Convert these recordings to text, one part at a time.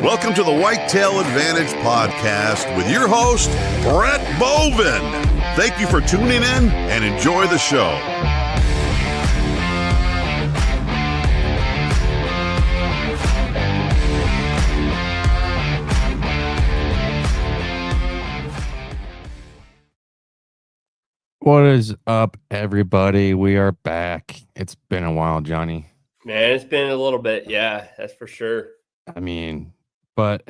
Welcome to the Whitetail Advantage podcast with your host, Brett Boven. Thank you for tuning in and enjoy the show. What is up, everybody? We are back. It's been a while, Johnny. Man, it's been a little bit. Yeah, that's for sure. I mean, but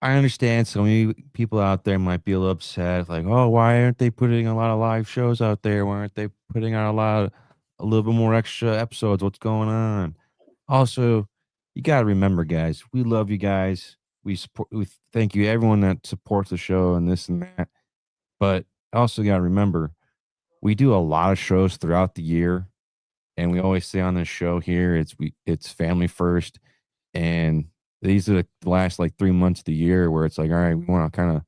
I understand so many people out there might be a little upset. Like, oh, why aren't they putting a lot of live shows out there? Why aren't they putting out a little bit more extra episodes? What's going on? Also, you got to remember, guys, we love you guys. We thank you, everyone that supports the show and this and that. But also got to remember, we do a lot of shows throughout the year, and we always say on this show here, it's family first, and these are the last like 3 months of the year where it's like, all right, we want to kind of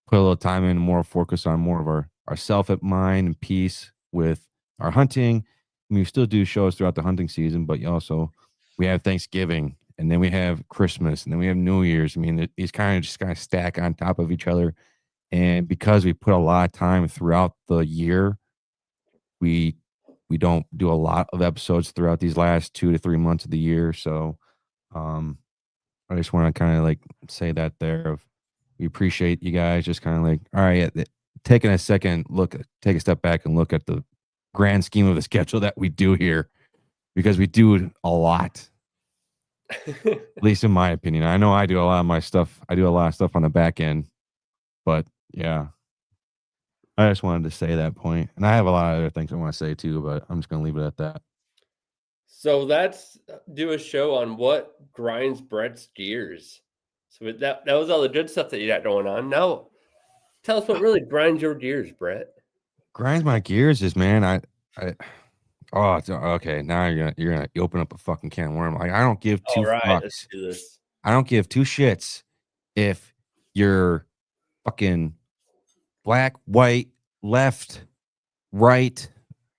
put a little time in, more focus on more of our self at mind and peace with our hunting. I mean, we still do shows throughout the hunting season, but we have Thanksgiving, and then we have Christmas, and then we have New Year's. I mean, these kind of stack on top of each other. And because we put a lot of time throughout the year, we don't do a lot of episodes throughout these last 2 to 3 months of the year. So I just want to kind of like say that we appreciate you guys just kind of like, all right, taking a second look, take a step back and look at the grand scheme of the schedule that we do here, because we do a lot, at least in my opinion. I know I do a lot of my stuff. I do a lot of stuff on the back end, but yeah, I just wanted to say that point. And I have a lot of other things I want to say too, but I'm just going to leave it at that. So let's do a show on what grinds Brett's gears. So that was all the good stuff that you got going on. Now, tell us what really grinds your gears, Brett. Grinds my gears is, man, okay. Now you're gonna open up a fucking can of worms. Like, I don't give two fucks. Let's do this. I don't give two shits if you're fucking black, white, left, right,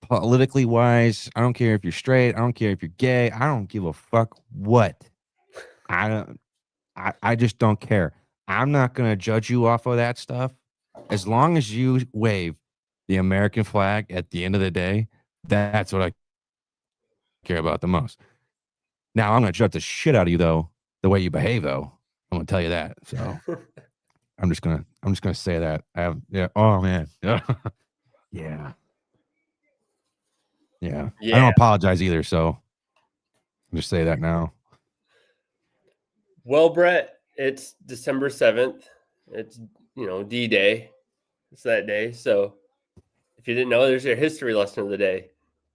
politically wise. I don't care if you're straight. I don't care if you're gay. I don't give a fuck what. I just don't care. I'm not gonna judge you off of that stuff. As long as you wave the American flag at the end of the day, that's what I care about the most. Now, I'm gonna judge the shit out of you though, the way you behave though. I'm gonna tell you that. So I'm just gonna say that. Oh man. Yeah. Yeah. I don't apologize either, so I'll just say that now. Well, Brett, it's December 7th. It's D-Day. It's that day. So if you didn't know, there's your history lesson of the day.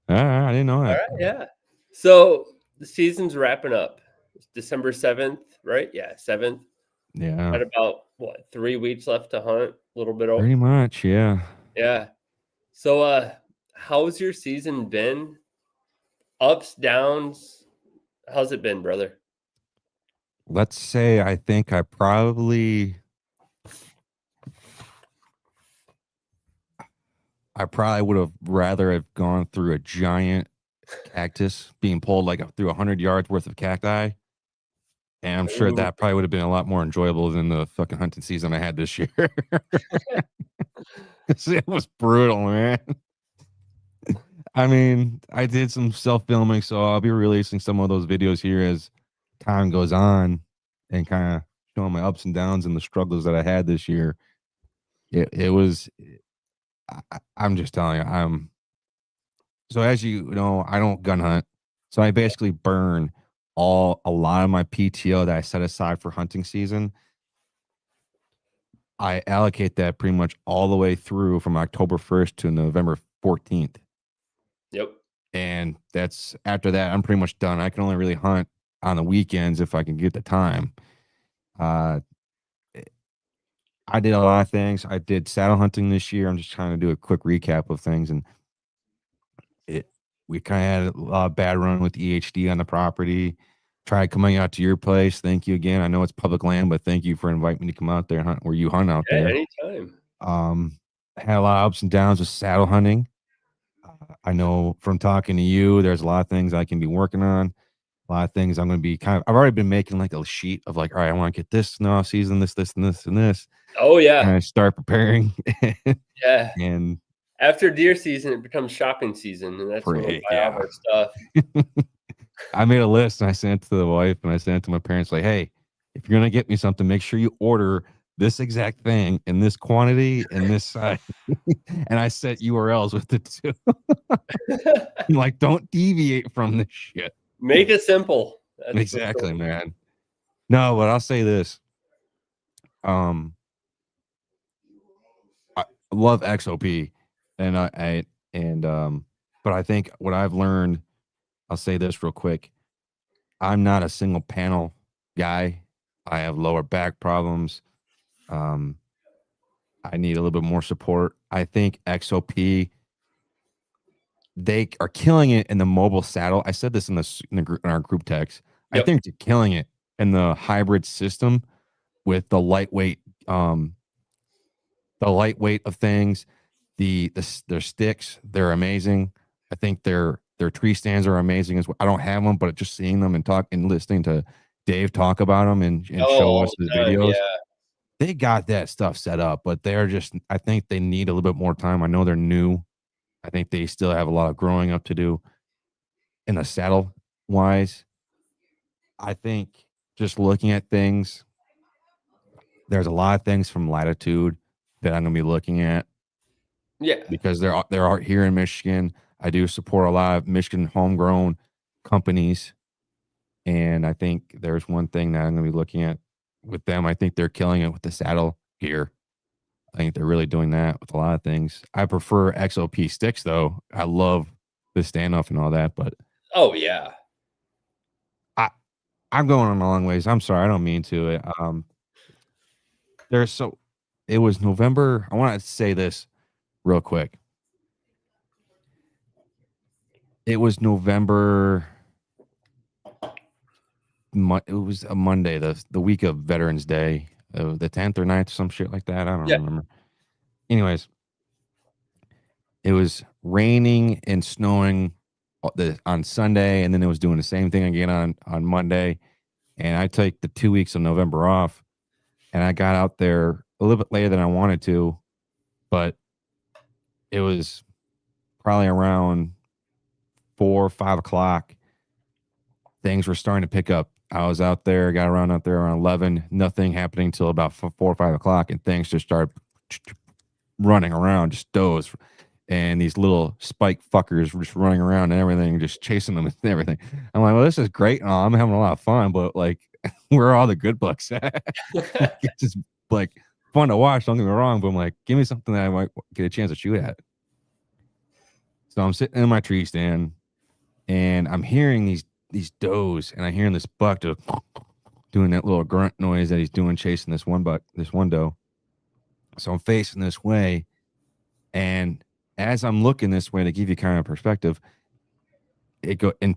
I didn't know that. All right, yeah. So the season's wrapping up. It's December 7th, right? Yeah, 7th. Yeah. Got about 3 weeks left to hunt, a little bit over. Pretty much, yeah. Yeah. So how's your season been? Ups, downs? How's it been, brother? Let's say I think I probably would have rather have gone through a giant cactus being pulled through 100 yards worth of cacti. And I'm sure that probably would have been a lot more enjoyable than the fucking hunting season I had this year. It was brutal, man. I mean, I did some self-filming, so I'll be releasing some of those videos here as time goes on and kind of showing my ups and downs and the struggles that I had this year. I'm just telling you, so as you know, I don't gun hunt. So I basically burn a lot of my PTO that I set aside for hunting season. I allocate that pretty much all the way through from October 1st to November 14th. Yep. And after that, I'm pretty much done. I can only really hunt on the weekends if I can get the time. I did a lot of things. I did saddle hunting this year. I'm just trying to do a quick recap of things. And we kind of had a lot of bad run with EHD on the property. Tried coming out to your place. Thank you again. I know it's public land, but thank you for inviting me to come out there and hunt where you hunt out there. Anytime. Had a lot of ups and downs with saddle hunting. I know from talking to you, there's a lot of things I can be working on. a lot of things I'm going to be I've already been making like a sheet of like, all right, I want to get this in the off season, this, and this, and this. Oh yeah. And I start preparing. Yeah. And after deer season, it becomes shopping season, and that's when we buy all of our stuff. I made a list and I sent it to the wife and I sent it to my parents like, hey, if you're going to get me something, make sure you order this exact thing in this quantity and this size. And I set URLs with it too. Like, don't deviate from this shit. Make it simple. That's exactly, man. No, but I'll say this. I love XOP, but I think what I've learned, I'll say this real quick. I'm not a single panel guy. I have lower back problems. I need a little bit more support. I think XOP, they are killing it in the mobile saddle. I said this in our group text. Yep. I think they're killing it in the hybrid system with the lightweight of things. Their sticks, they're amazing. I think their tree stands are amazing as well. I don't have them, but just seeing them and listening to Dave talk about them and show us his videos. Yeah. They got that stuff set up, but I think they need a little bit more time. I know they're new. I think they still have a lot of growing up to do in the saddle wise. I think just looking at things, there's a lot of things from Latitude that I'm going to be looking at. Yeah. Because there are here in Michigan. I do support a lot of Michigan homegrown companies. And I think there's one thing that I'm going to be looking at with them. I think they're killing it with the saddle gear. I think they're really doing that with a lot of things. I prefer XOP sticks, though. I love the standoff and all that, but oh yeah, I'm going on a long ways. I'm sorry, I don't mean to. It was November. I want to say this real quick. It was November. It was a Monday, the week of Veterans Day, the 10th or 9th, some shit like that. I don't remember. Anyways, it was raining and snowing on Sunday, and then it was doing the same thing again on Monday. And I took the 2 weeks of November off, and I got out there a little bit later than I wanted to, but it was probably around 4 or 5 o'clock. Things were starting to pick up. I was out there, got around out there around 11, nothing happening till about 4 or 5 o'clock, and things just started running around, just does. And these little spike fuckers were just running around and everything, just chasing them and everything. I'm like, well, this is great. I'm having a lot of fun, but like, where are all the good bucks at? It's just like fun to watch, don't get me wrong, but I'm like, give me something that I might get a chance to shoot at. So I'm sitting in my tree stand and I'm hearing these does, and I'm hearing this buck doing that little grunt noise that he's doing, chasing this one doe. So I'm facing this way, and as I'm looking this way, to give you kind of perspective, it go in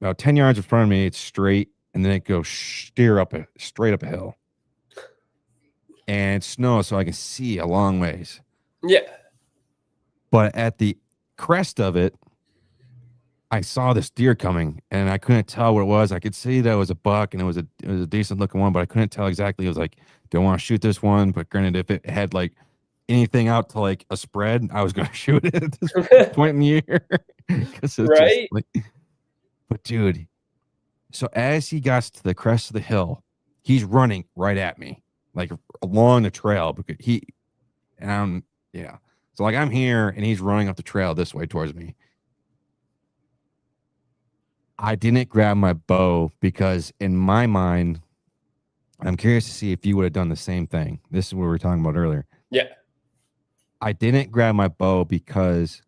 about 10 yards in front of me, it's straight, and then it goes straight up a hill. And it's snow, so I can see a long ways. Yeah. But at the crest of it, I saw this deer coming, and I couldn't tell what it was. I could see that it was a buck, and it was a decent looking one, but I couldn't tell exactly. It was like, do I want to shoot this one? But granted, if it had like anything out to like a spread, I was going to shoot it at this point in the year. Right. But dude, so as he got to the crest of the hill, he's running right at me, like along the trail, because So like I'm here and he's running up the trail this way towards me. I didn't grab my bow because in my mind, I'm curious to see if you would have done the same thing. This is what we were talking about earlier. Yeah. I didn't grab my bow because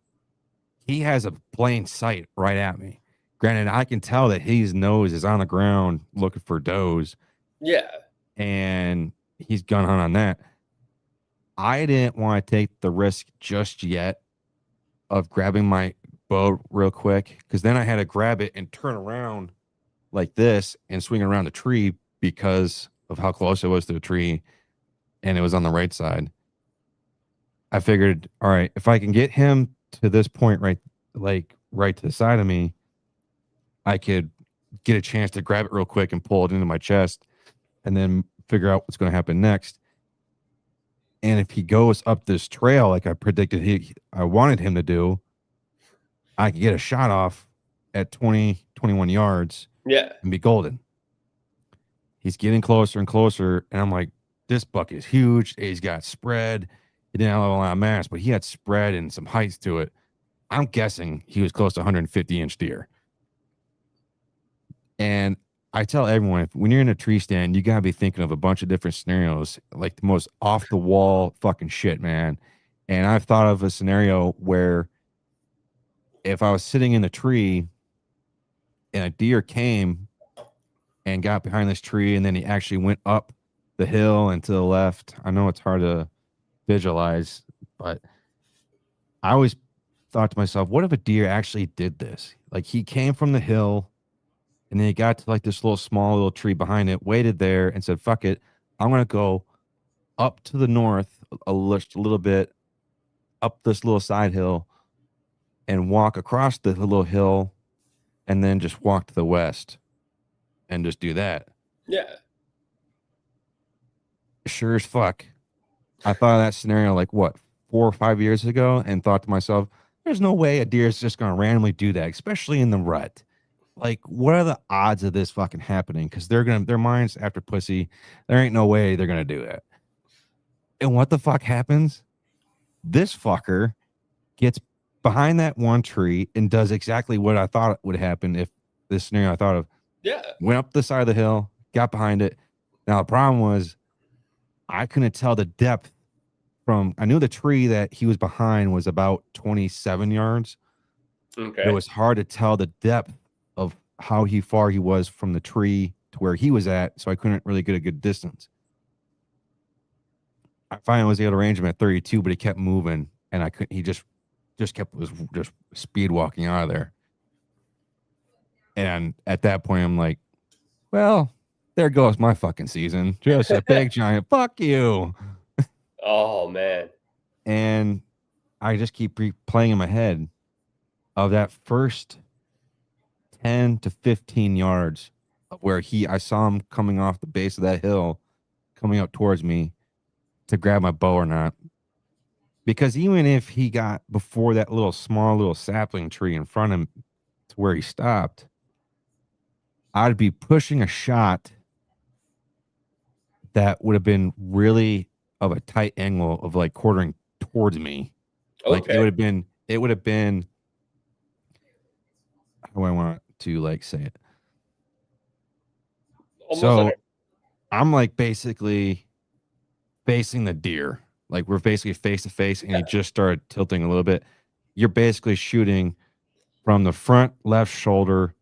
he has a plain sight right at me. Granted, I can tell that his nose is on the ground looking for does. Yeah. And he's gun hunt on that. I didn't want to take the risk just yet of grabbing my bow real quick, because then I had to grab it and turn around like this and swing around the tree because of how close it was to the tree, and it was on the right side. I figured, all right, if I can get him to this point right to the side of me, I could get a chance to grab it real quick and pull it into my chest and then figure out what's going to happen next. And if he goes up this trail like I predicted I wanted him to do, I could get a shot off at 20, 21 yards Yeah. and be golden. He's getting closer and closer, and I'm like, this buck is huge. He's got spread. He didn't have a lot of mass, but he had spread and some height to it. I'm guessing he was close to 150-inch deer. And I tell everyone, when you're in a tree stand, you gotta be thinking of a bunch of different scenarios, like the most off the wall fucking shit, man. And I've thought of a scenario where if I was sitting in the tree and a deer came and got behind this tree, and then he actually went up the hill and to the left. I know it's hard to visualize, but I always thought to myself, what if a deer actually did this? Like he came from the hill and then he got to like this small little tree behind it, waited there and said, fuck it. I'm going to go up to the north a little bit, up this little side hill and walk across the little hill and then just walk to the west and just do that. Yeah. Sure as fuck. I thought of that scenario like what, 4 or 5 years ago, and thought to myself, there's no way a deer is just going to randomly do that, especially in the rut. Like, what are the odds of this fucking happening? Because their minds after pussy. There ain't no way they're gonna do that. And what the fuck happens? This fucker gets behind that one tree and does exactly what I thought would happen if this scenario I thought of. Yeah. Went up the side of the hill, got behind it. Now the problem was I couldn't tell the depth from. I knew the tree that he was behind was about 27 yards. Okay. It was hard to tell the depth of how far he was from the tree to where he was at, so I couldn't really get a good distance. I finally was able to range him at 32, but he kept moving, and I couldn't. He just was speed walking out of there. And at that point, I'm like, well, there goes my fucking season. Just a big giant fuck you. Oh man. And I just keep replaying in my head of that first 10 to 15 yards of where I saw him coming off the base of that hill, coming up towards me to grab my bow or not. Because even if he got before that small little sapling tree in front of him to where he stopped, I'd be pushing a shot that would have been really of a tight angle of like quartering towards me. Okay. Like it would have been how do I want to like say it? Almost So like I'm like basically facing the deer. Like we're basically face to face, and he just started tilting a little bit. You're basically shooting from the front left shoulder,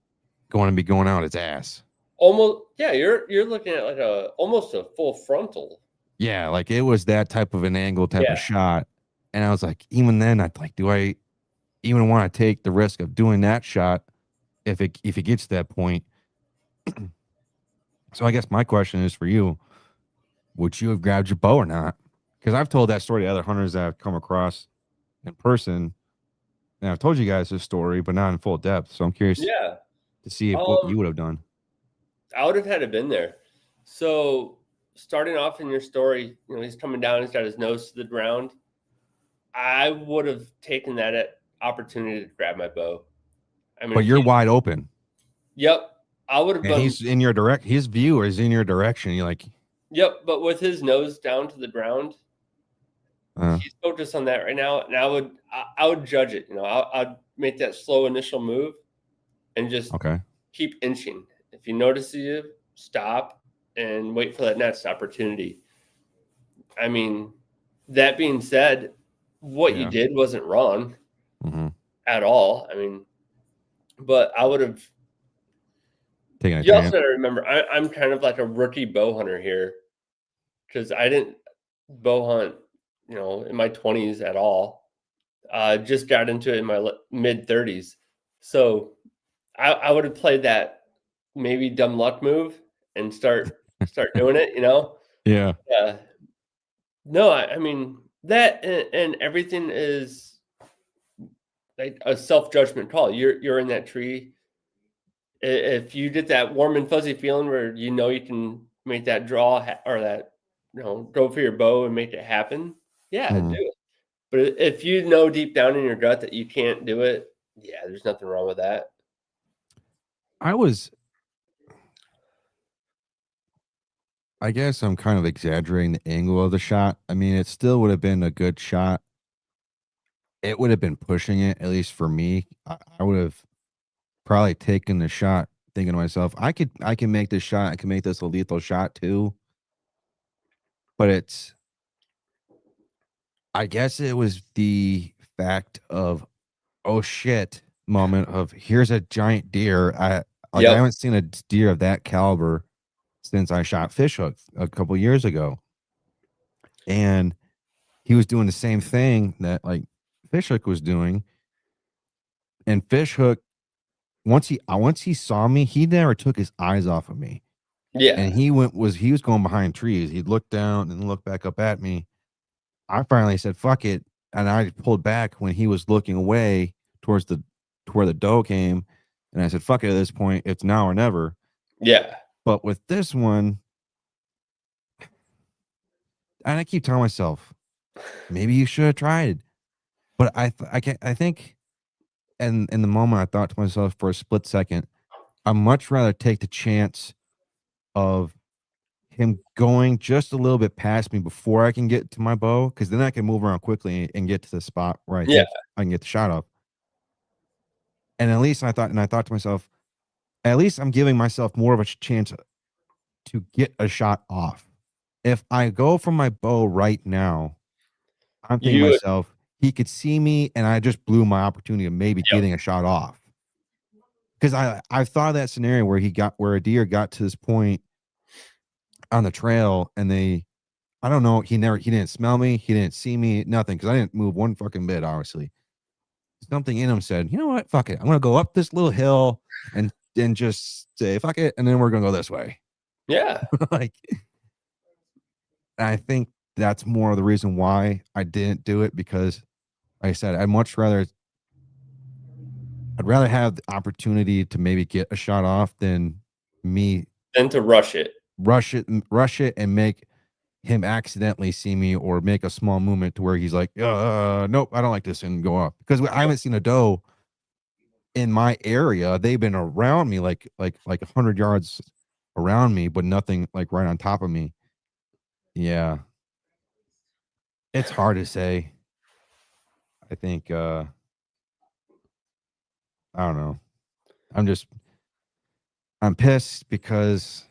going to be going out his ass. almost. Yeah, you're looking at like almost a full frontal. Yeah, like it was that type of an angle type of shot. And I was like, even then, I'd like, do I even want to take the risk of doing that shot if it gets to that point? So I guess my question is for you: would you have grabbed your bow or not? Because I've told that story to other hunters that I've come across in person, and I've told you guys this story, but not in full depth. So I'm curious to see what you would have done. I would have had to been there. So starting off in your story, he's coming down, he's got his nose to the ground. I would have taken that opportunity to grab my bow. I mean, but you're wide open. Yep. I would have been. He's in your his view is in your direction. You're like, yep. But with his nose down to the ground, he's focused on that right now. And I would judge it. I'd make that slow initial move and just keep inching. If you notice you, stop and wait for that next opportunity. I mean, that being said, what you did wasn't wrong at all. I mean, but I would have taken a chance. You also got to remember, I'm kind of like a rookie bow hunter here because I didn't bow hunt, in my 20s at all. Just got into it in my mid 30s. So I would have played that maybe dumb luck move and start doing it, Yeah. No, I mean, that and everything is like a self-judgment call. You're in that tree. If you get that warm and fuzzy feeling where you know you can make that draw or that, go for your bow and make it happen, yeah, do Mhm. it. But if you know deep down in your gut that you can't do it, yeah, there's nothing wrong with that. I guess I'm kind of exaggerating the angle of the shot. I mean, it still would have been a good shot. It would have been pushing it, at least for me. I would have probably taken the shot thinking to myself, I can make this shot. I can make this a lethal shot too. But I guess it was the fact of, oh shit moment of here's a giant deer. I Yep. haven't seen a deer of that caliber since I shot fishhook a couple years ago. And he was doing the same thing that like fishhook was doing. And fishhook, once he saw me, he never took his eyes off of me. And Yeah. he was going behind trees. He'd look down and look back up at me. I finally said, fuck it. And I pulled back when he was looking away towards to where the doe came. And I said, fuck it, at this point, it's now or never. Yeah. But with this one, and I keep telling myself, maybe you should have tried. But I think, and in the moment, I thought to myself for a split second, I'd much rather take the chance of him going just a little bit past me before I can get to my bow, because then I can move around quickly and get to the spot where I Yeah. think I can get the shot off. And at least I thought to myself, at least I'm giving myself more of a chance to get a shot off. If I go from my bow right now, I'm thinking to You myself, he could see me and I just blew my opportunity of maybe Yep. getting a shot off. Because I've thought of that scenario where a deer got to this point on the trail and I don't know, he didn't smell me, he didn't see me, nothing, because I didn't move one fucking bit, obviously. Something in him said, you know what, fuck it. I'm gonna go up this little hill and just say fuck it, and then we're gonna go this way. Yeah. Like, I think that's more of the reason why I didn't do it, because like I said, I'd rather have the opportunity to maybe get a shot off than me Then to rush it. rush it and make him accidentally see me or make a small movement to where he's like, nope, I don't like this, and go up. Because I haven't seen a doe in my area. They've been around me like 100 yards around me, but nothing like right on top of me. Yeah. It's hard to say. I think I don't know. I'm pissed because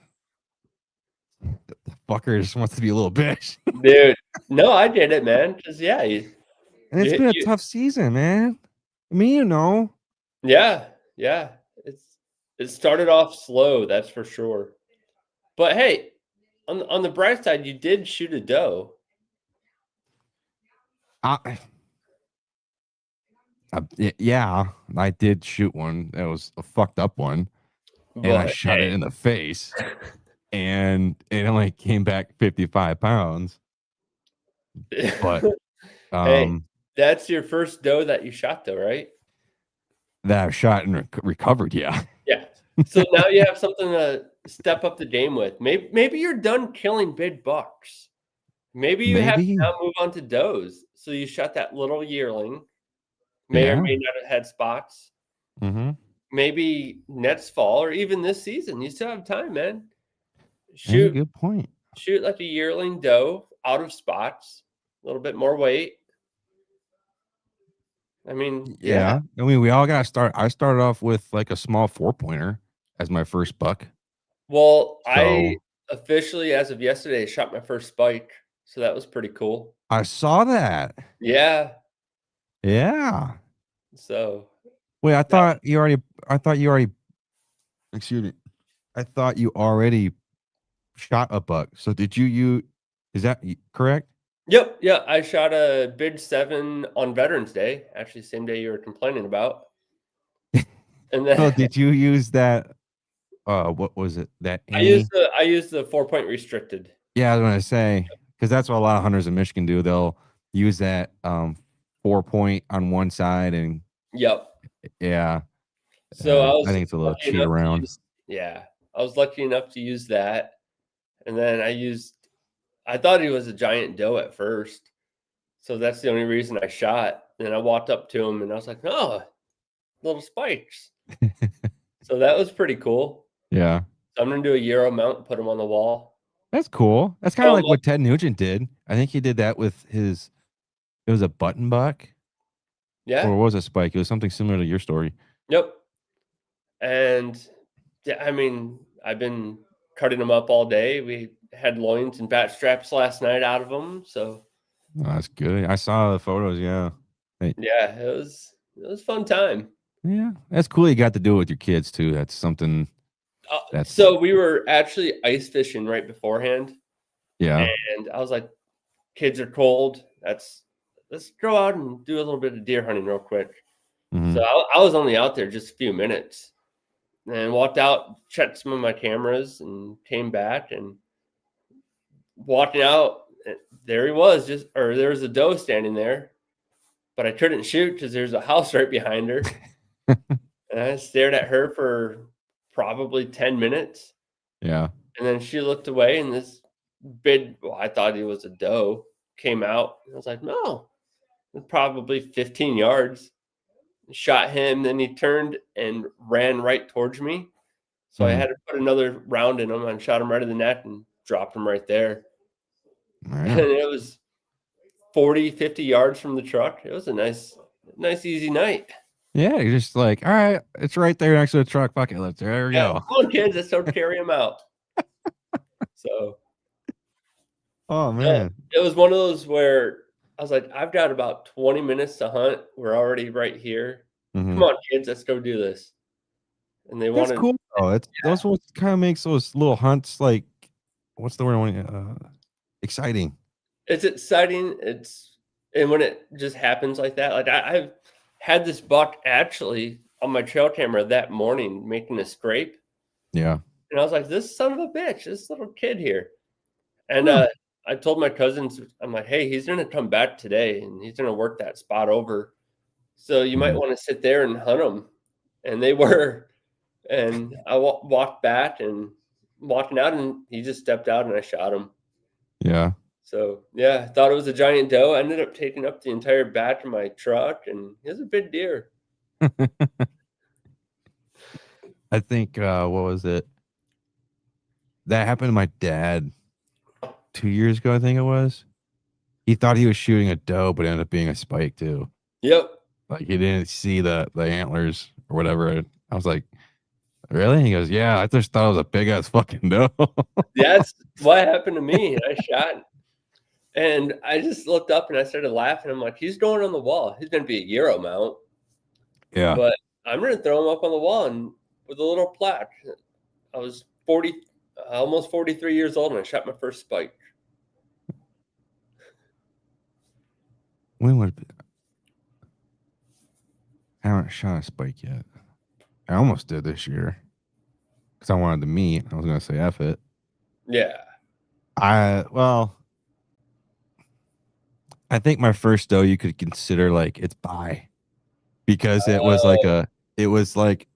the fucker just wants to be a little bitch. Dude, no, I get it, man. Because yeah, you And it's you been a you tough season, man. I mean, yeah, yeah. It started off slow, that's for sure. But hey, on the bright side, you did shoot a doe. I, yeah, I did shoot one. That was a fucked up one, and I But shot it in the face, and it only came back 55 pounds. hey. But Hey, that's your first doe that you shot though, right? that I shot and recovered, yeah. Yeah. So now you have something to step up the game with. Maybe you're done killing big bucks. Maybe you have to Maybe, now move on to does. So you shot that little yearling, may or yeah. may not have had spots. Mhm. Maybe next fall or even this season. You still have time, man. That's a Shoot good point. shoot like a yearling doe out of spots, a little bit more weight. I mean, yeah. Yeah. I mean, we all gotta start. I started off with like a small 4-pointer as my first buck. Well, I So officially, as of yesterday, shot my first spike. So that was pretty cool. I saw that. Yeah. Yeah. So Wait, that I thought you already excuse me. I thought you already shot a buck. So is that correct? Yep, yeah, I shot a big 7 on Veterans Day, actually same day you were complaining about. And So then did you use that what was it? That Annie? I used the 4-point restricted. Yeah, I was gonna say, because that's what a lot of hunters in Michigan do. They'll use that 4-point on one side and Yep. yeah. So I I was think it's a little lucky cheat enough to around. use, I was lucky enough to use that. And then I thought he was a giant doe at first. So that's the only reason I shot. And I walked up to him and I was like, oh, little spikes. So that was pretty cool. Yeah. So I'm going to do a Euro mount and put him on the wall. That's cool. That's kind of Oh, like what Ted Nugent did. I think he did that with it was a button buck yeah. or was a spike. It was something similar to your story. Yep. And yeah, I mean, I've been cutting them up all day. We had loins and bat straps last night out of them. So Oh, that's good. I saw the photos. Yeah. yeah, it was a fun time. Yeah. That's cool. You got to do it with your kids too. That's something So we were actually ice fishing right beforehand. Yeah. And I was like, kids are cold. Let's go out and do a little bit of deer hunting real quick. Mhm. So I was only out there just a few minutes and walked out, checked some of my cameras and came back and walking out. There he was, there was a doe standing there, but I couldn't shoot because there's a house right behind her. And I stared at her for probably 10 minutes. Yeah. And then she looked away and this I thought he was a doe, came out. I was like, no, probably 15 yards. Shot him, then he turned and ran right towards me. So I had to put another round in him and shot him right in the neck and dropped him right there. Yeah. And it was 40, 50 yards from the truck. It was a nice, easy night. Yeah, you're just like, all right, it's right there next to the truck. Fuck it, there we go. Come on, kids, let's go carry him out. So, Oh man, it was one of those where I was like, I've got about 20 minutes to hunt. We're already right here. Come on, kids, let's go do this. And they that's wanted. cool. Oh, those what kind of makes those little hunts like, what's the word? Exciting. It's exciting. And when it just happens like that, like I've had this buck actually on my trail camera that morning making a scrape. Yeah. And I was like, this son of a bitch, this little kid here. And I told my cousins, I'm like, hey, he's going to come back today and he's going to work that spot over. So you might want to sit there and hunt him. And they were. And I walked back and walking out and he just stepped out and I shot him. Yeah. So, yeah, I thought it was a giant doe. I ended up taking up the entire back of my truck, and it was a big deer. I think, what was it? That happened to my dad 2 years ago, I think it was. He thought he was shooting a doe, but it ended up being a spike too. Yep. Like he didn't see the antlers or whatever. I was like, really? He goes, yeah, I just thought it was a big ass fucking doe. That's what happened to me. I shot. And I just looked up and I started laughing. I'm like, he's going on the wall. He's going to be a Euro mount. Yeah. But I'm going to throw him up on the wall and with a little plaque. I was almost 43 years old and I shot my first spike. When would it be? I haven't shot a spike yet. I almost did this year because I wanted to meet. I was going to say F it. Yeah. I think my first doe you could consider like it's bi because it was like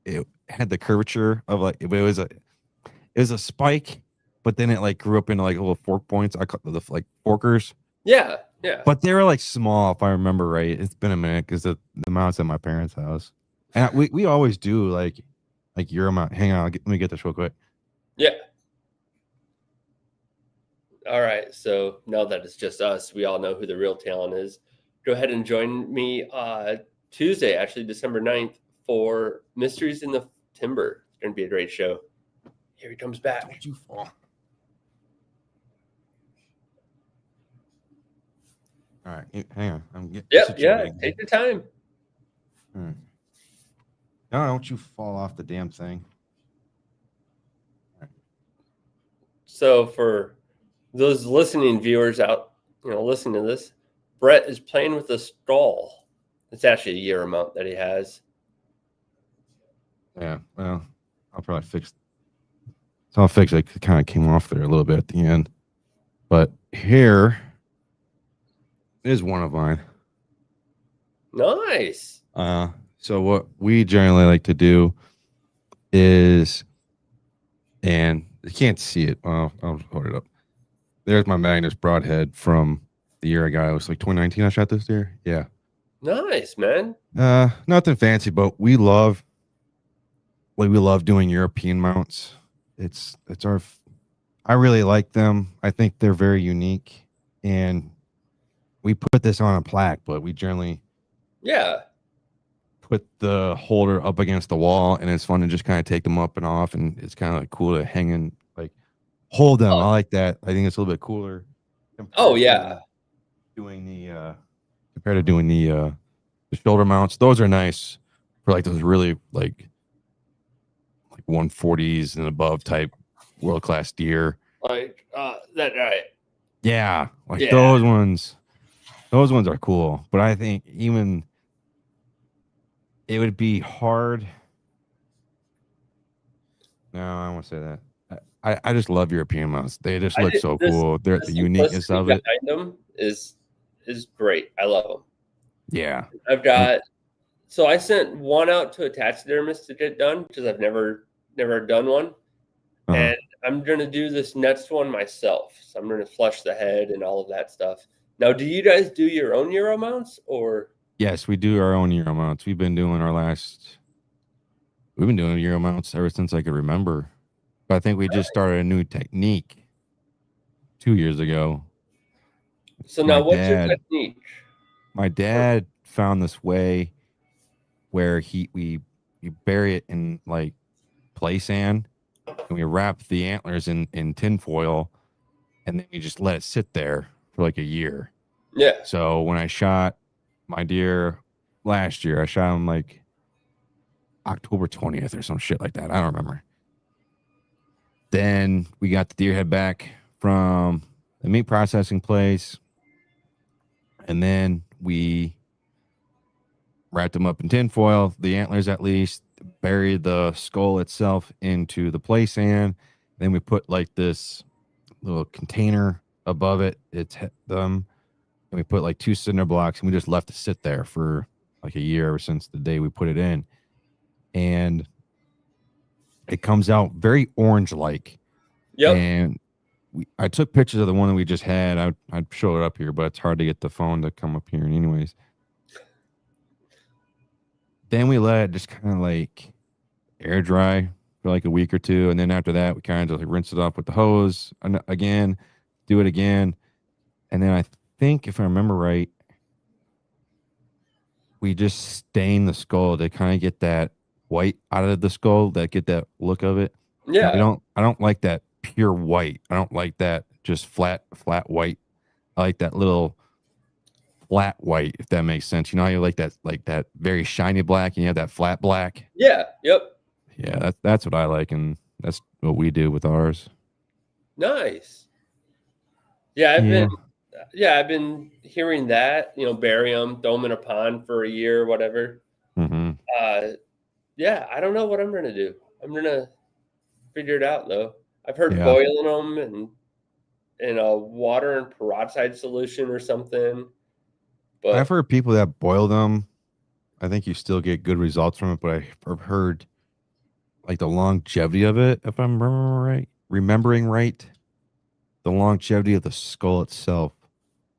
it had the curvature of like it was a spike, but then it like grew up into like little fork points. I call the like forkers. Yeah. Yeah. But they were like small, if I remember right. It's been a minute because the mounts at my parents' house, and we always do like Euro mount. Hang on, let me get this real quick. Yeah. All right. So now that it's just us, we all know who the real talent is. Go ahead and join me Tuesday, actually December 9th, for Mysteries in the Timber. It's going to be a great show. Here he comes back. Don't you fall. All right, hang on. I'm getting. Yeah. Take your time. All right. No, don't you fall off the damn thing. So for those listening viewers out, listening to this, Brett is playing with a stall. It's actually a Euro mount that he has. Yeah, well, I'll probably fix. So I'll fix it. It kind of came off there a little bit at the end, but here is one of mine. Nice. So what we generally like to do is, and you can't see it. I'll hold it up. There's my Magnus broadhead from the year I got. It was like 2019. I shot this deer. Yeah. Nice, man. Nothing fancy, but we love doing European mounts. It's our. I really like them. I think they're very unique, and we put this on a plaque, but we generally Yeah. put the holder up against the wall, and it's fun to just kind of take them up and off, and it's kind of like cool to hang and like hold them. I like that. I think it's a little bit cooler. Oh yeah. Doing the shoulder mounts. Those are nice for like those really like 140s and above type world class deer. Like that right. Yeah, like Yeah. those ones are cool. But I think even it would be hard. No, I won't say that. I just love European mounts. They just look so cool. They're the uniqueness of it behind them is great. I love them. Yeah. I've got. So I sent one out to a taxidermist to get done because I've never done one, and I'm gonna do this next one myself. So I'm gonna flush the head and all of that stuff. Now, do you guys do your own Euro mounts or? Yes, we do our own Euro mounts. We've been doing Euro mounts ever since I could remember. But I think we just started a new technique 2 years ago. So now, what's your technique? My dad found this way where we bury it in like play sand, and we wrap the antlers in tin foil, and then we just let it sit there for like a year. Yeah. So when I shot my deer last year, I shot him like October 20th or some shit like that. I don't remember. Then we got the deer head back from the meat processing place, and then we wrapped them up in tin foil, the antlers at least, buried the skull itself into the play sand. Then we put like this little container above it. And we put like 2 cinder blocks, and we just left it sit there for like a year ever since the day we put it in. And it comes out very orange-like. Yep. And I took pictures of the one that we just had. I'd show it up here, but it's hard to get the phone to come up here. Anyways, then we let it just kind of like air dry for like a week or two, and then after that, we kind of just like rinse it off with the hose again, do it again, and then I think if I remember right, we just stain the skull to kind of get that white out of the skull, that get that look of it. Yeah. I don't like that pure white. I don't like that just flat white. I like that little flat white, if that makes sense. You know how you like that very shiny black and you have that flat black? Yeah. Yep. Yeah, that's what I like, and that's what we do with ours. Nice. Yeah, I've been hearing that, bury them, throw them in a pond for a year, whatever. Mm-hmm. Yeah, I don't know what I'm going to do. I'm going to figure it out, though. I've heard boiling them and in a water and peroxide solution or something. But I've heard people that boil them. I think you still get good results from it, but I've heard like the longevity of it, if I'm remembering right, the longevity of the skull itself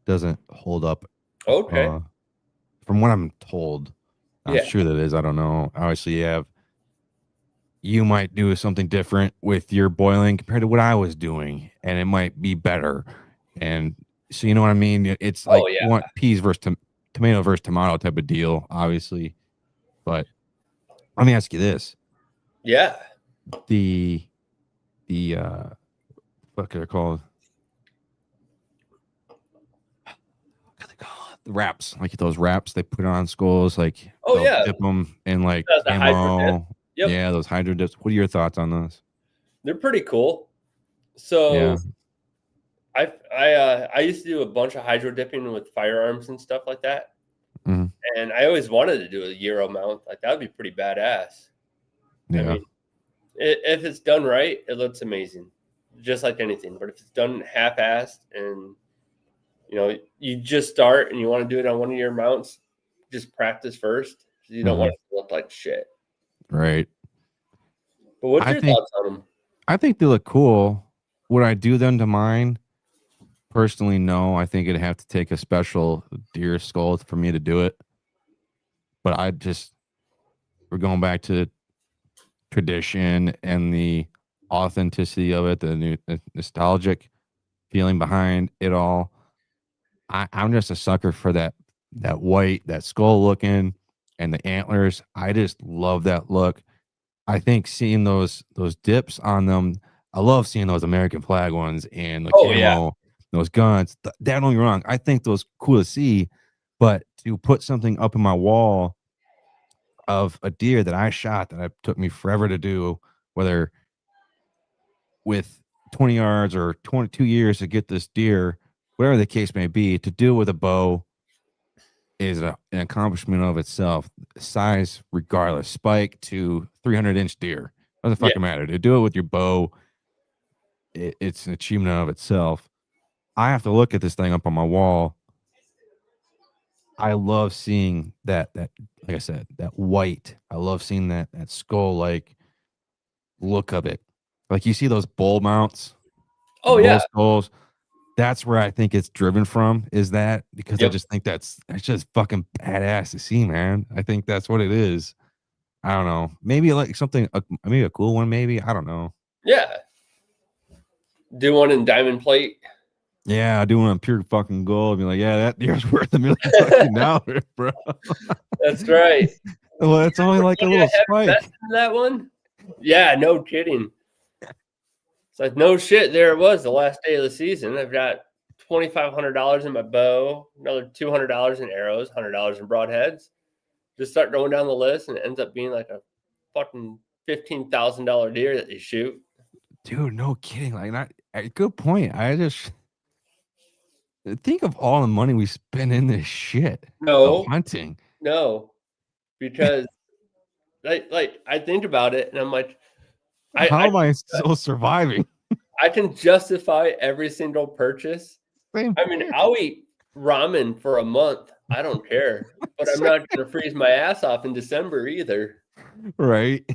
doesn't hold up. Okay. From what I'm told. I'm sure that is. I don't know. Obviously, you might do something different with your boiling compared to what I was doing, and it might be better. And so, you know what I mean? It's like you want peas versus tomato versus tomato type of deal, obviously. But let me ask you this. Yeah. The what are they called? The wraps, like those wraps they put on skulls, like dip them in like camo. Yep. Yeah, those hydro dips. What are your thoughts on those? They're pretty cool. So I used to do a bunch of hydro dipping with firearms and stuff like that. Mm-hmm. And I always wanted to do a Euro mount. Like that would be pretty badass. Yeah. I mean, if it's done right, it looks amazing, just like anything. But if it's done half-assed and you just start and you want to do it on one of your mounts, just practice first. You don't want it to look like shit. Right. But what's your thoughts on them? I think they look cool. Would I do them to mine? Personally, no. I think it'd have to take a special deer skull for me to do it. But we're going back to tradition and the authenticity of it, the nostalgic feeling behind it all. I'm just a sucker for that white, that skull looking, and the antlers. I just love that look. I think seeing those dips on them, I love seeing those American flag ones and the camo, those guns. Don't get me wrong. I think those cool to see, but to put something up in my wall of a deer that I shot that it took me forever to do, whether with 20 yards or 22 years to get this deer, whatever the case may be, to do it with a bow is an accomplishment of itself. Size, regardless, spike to 300-inch deer doesn't fucking matter. To do it with your bow, it's an achievement of itself. I have to look at this thing up on my wall. I love seeing that like I said, that white. I love seeing that skull like look of it. Like you see those bull mounts. Oh yeah, skulls. That's where I think it's driven from, is that because I just think that's just fucking badass to see, man. I think that's what it is. I don't know. Maybe like something, maybe a cool one, maybe. I don't know. Yeah. Do one in diamond plate. Yeah, I do one on pure fucking gold. Be like, yeah, that deer's worth $1 million fucking dollars, bro. That's right. Well, it's only like a little spike. That one? Yeah, no kidding. It's like, no shit, there it was the last day of the season. I've got $2,500 in my bow, another $200 in arrows, $100 in broadheads. Just start going down the list, and it ends up being like a fucking $15,000 deer that you shoot. Dude, no kidding. Like, good point. I just think of all the money we spend in this shit. No. Hunting. No. Because, like I think about it, and I'm like, how am I still surviving? I can justify every single purchase. I mean, I'll eat ramen for a month. I don't care. But I'm not going to freeze my ass off in December either. Right.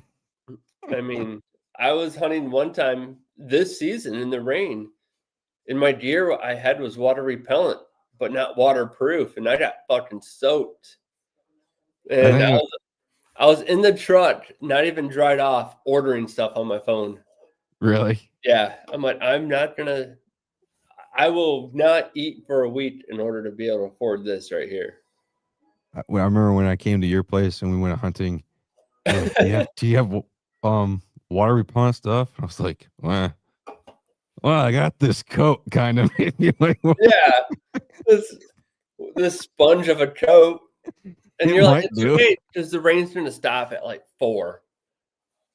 I mean, I was hunting one time this season in the rain, and my deer I had was water repellent, but not waterproof, and I got fucking soaked. And I was in the truck, not even dried off, ordering stuff on my phone. Really? Yeah. I'm like, I will not eat for a week in order to be able to afford this right here. I remember when I came to your place and we went hunting. Do you have water repellent stuff? I was like, well, I got this coat kind of. Yeah. This sponge of a coat. And you're like, it's okay, because the rain's going to stop at like 4.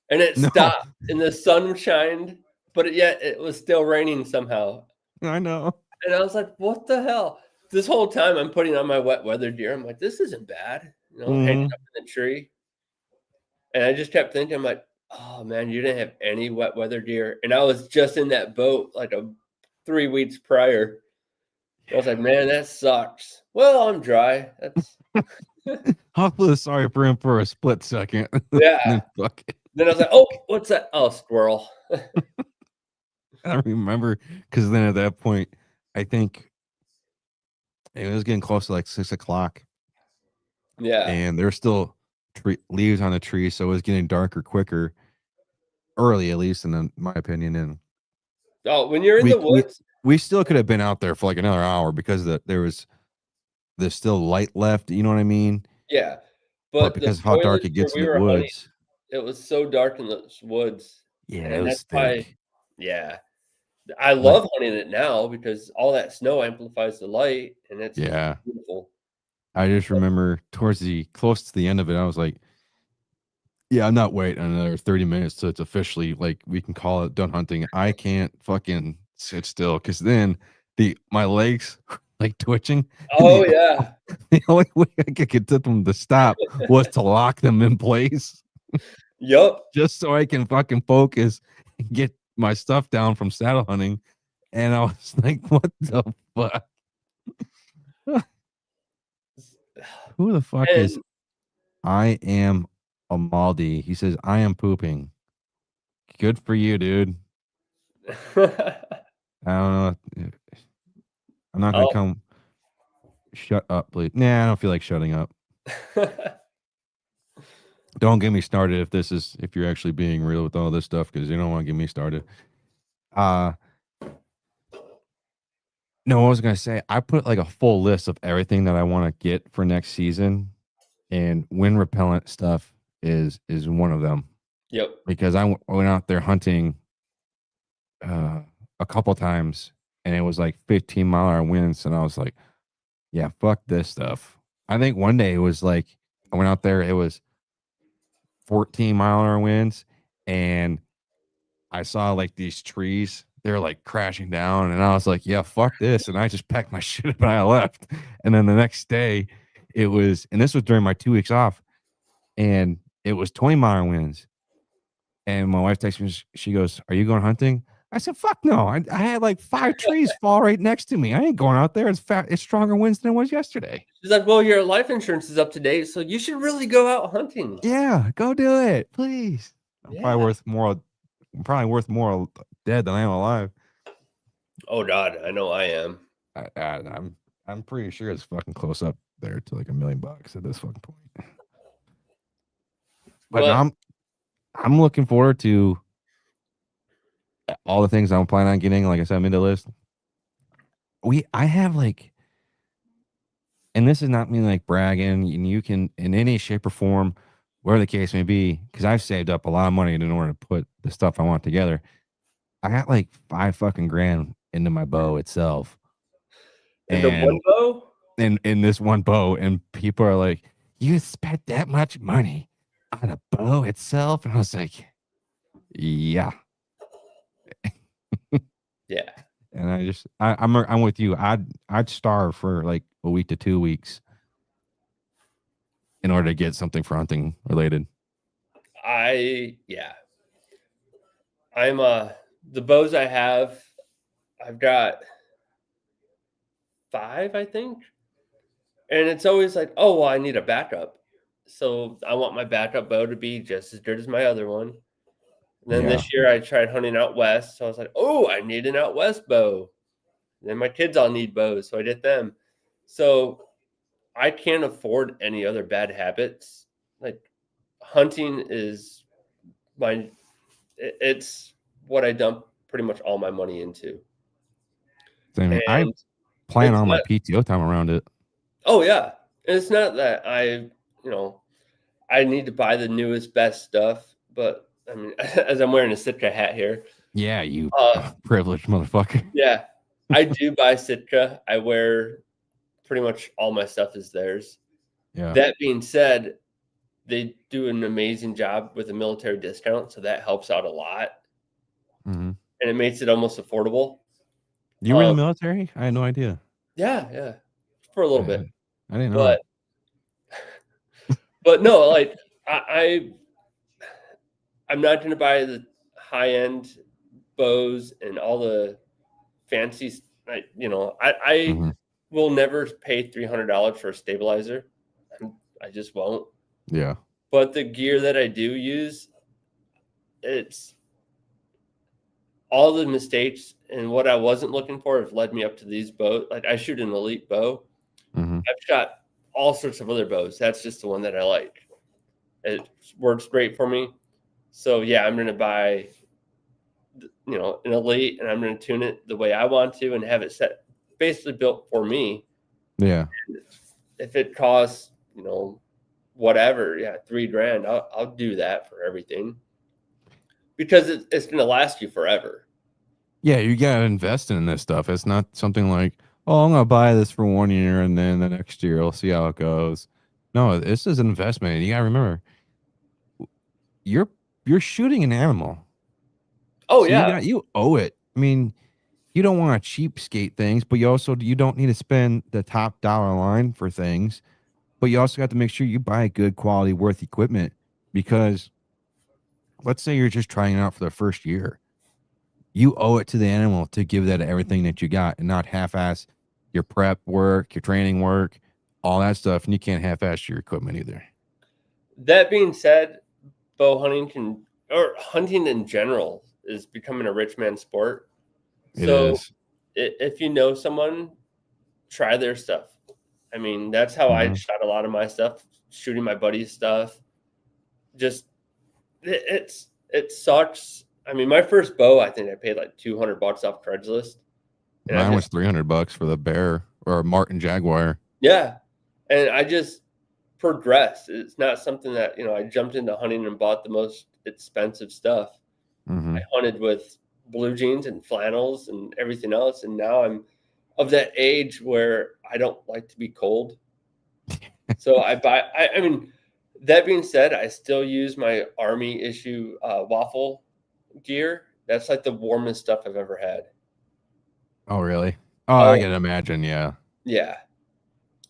And it stopped, and the sun shined, but yet it was still raining somehow. I know. And I was like, what the hell? This whole time I'm putting on my wet weather gear. I'm like, this isn't bad. Hanging up in the tree. And I just kept thinking, I'm like, oh man, you didn't have any wet weather gear. And I was just in that boat like 3 weeks prior. I was like, man, that sucks. Well, I'm dry. That's I'll feel sorry for him for a split second. Yeah. Then I was like, oh, what's that? Oh, squirrel. I remember, because then at that point, I think it was getting close to like 6 o'clock. Yeah. And there's still leaves on the tree, so it was getting darker quicker. Early, at least, in my opinion. And when you're in the woods, we still could have been out there for like another hour because there's still light left. You know what I mean? Yeah, but because of how dark it gets in the woods, it was so dark in those woods. Yeah, it was thick. Yeah, I love hunting it now because all that snow amplifies the light, and it's beautiful. I just remember close to the end of it, I was like, yeah, I'm not waiting another 30 minutes till it's officially like we can call it done hunting. I can't fucking sit still, because then my legs like twitching. Oh yeah. The only way I could get them to stop was to lock them in place. Yup. Just so I can fucking focus and get my stuff down from saddle hunting. And I was like, what the fuck? Who the fuck is I am a Maldi. He says, I am pooping. Good for you, dude. I don't know. I'm not going to come. Shut up, please. Nah, I don't feel like shutting up. Don't get me started if you're actually being real with all this stuff, because you don't want to get me started. No, I was going to say, I put like a full list of everything that I want to get for next season, and wind repellent stuff is one of them. Yep. Because I went out there hunting a couple times, and it was like 15-mile-an-hour winds, and I was like, yeah, fuck this stuff. I think one day it was like, I went out there, it was 14-mile-an-hour winds, and I saw like these trees, they're like crashing down, and I was like, yeah, fuck this. And I just packed my shit up and I left. And then the next day it was, and this was during my 2 weeks off, and it was 20-mile winds. And my wife texted me, she goes, are you going hunting? I said, fuck no. I had like 5 trees fall right next to me. I ain't going out there. It's stronger winds than it was yesterday. She's like, well, your life insurance is up to date, so you should really go out hunting. Yeah, go do it, please. I'm probably worth more dead than I am alive. Oh God, I know I am. I'm pretty sure it's fucking close up there to like $1 million at this fucking point. But I'm looking forward to all the things I'm planning on getting. Like I said, I'm into the list. I have like, and this is not me like bragging, and you can in any shape or form, whatever the case may be, because I've saved up a lot of money in order to put the stuff I want together. I got like $5 fucking grand into my bow itself. Into one bow? In this one bow, and people are like, you spent that much money on a bow itself? And I was like, yeah. Yeah. And I'm with you. I'd starve for like a week to 2 weeks in order to get something for hunting related. I'm the bows I have, I've got 5, I think. And it's always like, oh, well, I need a backup. So I want my backup bow to be just as good as my other one. And then this year I tried hunting out west. So I was like, oh, I need an out west bow. And then my kids all need bows. So I did them. So I can't afford any other bad habits. Like hunting is it's what I dump pretty much all my money into. I plan on my PTO time around it. Oh yeah. And it's not that I need to buy the newest, best stuff, but I mean, as I'm wearing a Sitka hat here. Yeah, you privileged motherfucker. Yeah, I do buy Sitka. I wear pretty much all my stuff is theirs. Yeah. That being said, they do an amazing job with a military discount, so that helps out a lot. Mm-hmm. And it makes it almost affordable. You were in the military? I had no idea. Yeah, for a little bit. I didn't know. But no, like I'm not going to buy the high-end bows and all the fancy. I will never pay $300 for a stabilizer. I just won't. Yeah. But the gear that I do use, it's all the mistakes and what I wasn't looking for have led me up to these bows. Like I shoot an elite bow. Mm-hmm. I've shot all sorts of other bows. That's just the one that I like. It works great for me. So yeah, I'm going to buy, an elite, and I'm going to tune it the way I want to and have it set, basically built for me. Yeah. And if it costs, whatever, $3,000, I'll do that for everything because it's going to last you forever. Yeah, you got to invest in this stuff. It's not something like, oh, I'm going to buy this for 1 year and then the next year I'll see how it goes. No, this is an investment. You got to remember, you're shooting an animal. Oh, so yeah. You owe it. I mean, you don't want to cheapskate things, but you don't need to spend the top dollar line for things. But you also got to make sure you buy good quality worth equipment, because let's say you're just trying it out for the first year. You owe it to the animal to give that everything that you got and not half-ass your prep work, your training work, all that stuff. And you can't half-ass your equipment either. That being said, bow hunting hunting in general is becoming a rich man sport. It So is. if you know someone, try their stuff. I mean, that's how I shot a lot of my stuff, shooting my buddy's stuff. Just it sucks. I mean, my first bow, I think I paid like $200 off Craigslist. And Mine was $300 for the Bear or Martin Jaguar. Yeah. And I just progressed. It's not something that, I jumped into hunting and bought the most expensive stuff. I hunted with blue jeans and flannels and everything else. And now I'm of that age where I don't like to be cold. So I mean, that being said, I still use my Army issue waffle gear. That's like the warmest stuff I've ever had. Oh, really? Oh, I can imagine. Yeah. Yeah.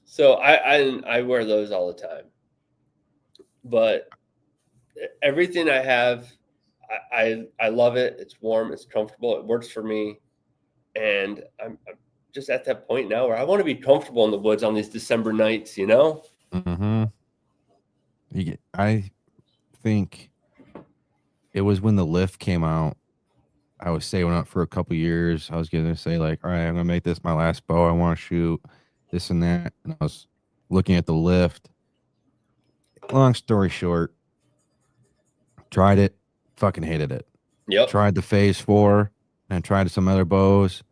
So I wear those all the time. But everything I have, I love it. It's warm. It's comfortable. It works for me. And I'm just at that point now where I want to be comfortable in the woods on these December nights, I think it was when the lift came out. I was saving up for a couple years. I was going to say like, all right, I'm going to make this my last bow. I want to shoot this and that. And I was looking at the lift. Long story short, tried it, fucking hated it. Yep. Tried the Phase 4 and tried some other bows.